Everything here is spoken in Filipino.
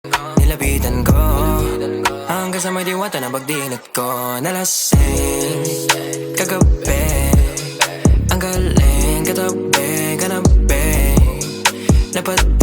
Nilapitan ko hanggang sa may diwata na pagdinat ko. Nalasing kagabi, ang galing katabi, kanabi. Dapat